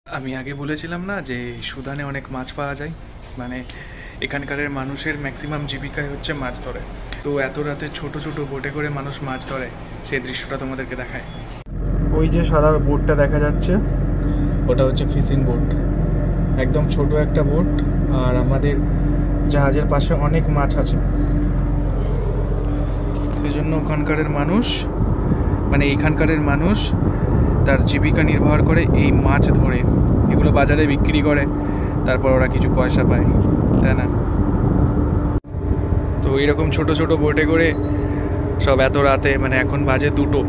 আমি আগে বলেছিলাম না যে সুদানে অনেক মাছ পাওয়া যায়, মানে এখানকার মানুষের ম্যাক্সিমাম জীবিকাই হচ্ছে মাছ ধরে। তো এত রাতে ছোট ছোট বোটে করে মানুষ মাছ ধরে, সেই দৃশ্যটা তোমাদেরকে দেখায়। ওই যে সাদা বোটটা দেখা যাচ্ছে, ওটা হচ্ছে ফিশিং বোট, একদম ছোট একটা বোট। আর আমাদের জাহাজের পাশে অনেক মাছ আছে, সেই জন্য ওখানকার মানুষ, মানে এইখানকার মানুষ তার জীবিকা নির্বাহ করে এই মাছ ধরে, এগুলো বাজারে বিক্রি করে, তারপর ওরা কিছু পয়সা পায়, তাই না? তো এরকম ছোট ছোট বোটে করে সব এত রাতে, মানে এখন বাজে 2টো,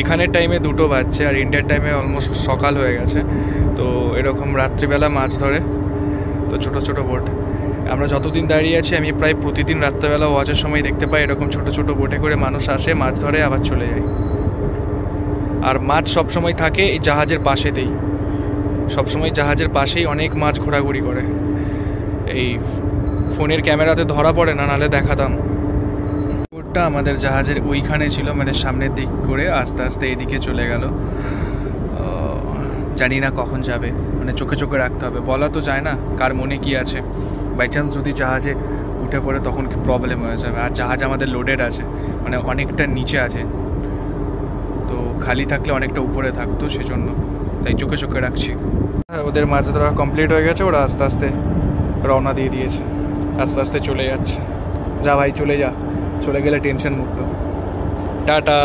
এখানের টাইমে 2টো বাজছে, আর ইন্ডিয়ার টাইমে অলমোস্ট সকাল হয়ে গেছে। তো এরকম রাত্রিবেলা মাছ ধরে, তো ছোট ছোট বোট। আমরা যতদিন দাঁড়িয়ে আছি আমি প্রায় প্রতিদিন রাত্রেবেলা ওয়াচের সময় দেখতে পাই এরকম ছোট ছোট বোটে করে মানুষ আসে, মাছ ধরে, আবার চলে যায়। আর মাছ সবসময় থাকে এই জাহাজের পাশেতেই, সবসময় জাহাজের পাশেই অনেক মাছ ঘোরাঘুরি করে। এই ফোনের ক্যামেরাতে ধরা পড়ে না, নাহলে দেখাতাম। বোটটা আমাদের জাহাজের ওইখানে ছিল, মানে সামনের দিক করে আস্তে আস্তে এদিকে চলে গেল। জানি না কখন যাবে, মানে চোখে চোখে রাখতে হবে, বলা তো যায় না কার মনে কি আছে। বাই চান্স যদি জাহাজে উঠে পড়ে তখন কি প্রবলেম হয়ে যাবে। আর জাহাজ আমাদের লোডেড আছে, মানে অনেকটা নিচে আছে, তো খালি থাকলে অনেকটা উপরে থাকতো, সেজন্য তাই চোখে চোখে রাখছি। ওদের মাছ ধরা কমপ্লিট হয়ে গেছে, ওরা আস্তে আস্তে রওনা দিয়ে দিয়েছে, আস্তে আস্তে চলে যাচ্ছে। যা ভাই, চলে যা, চলে গেলে টেনশন মুক্ত। টাটা।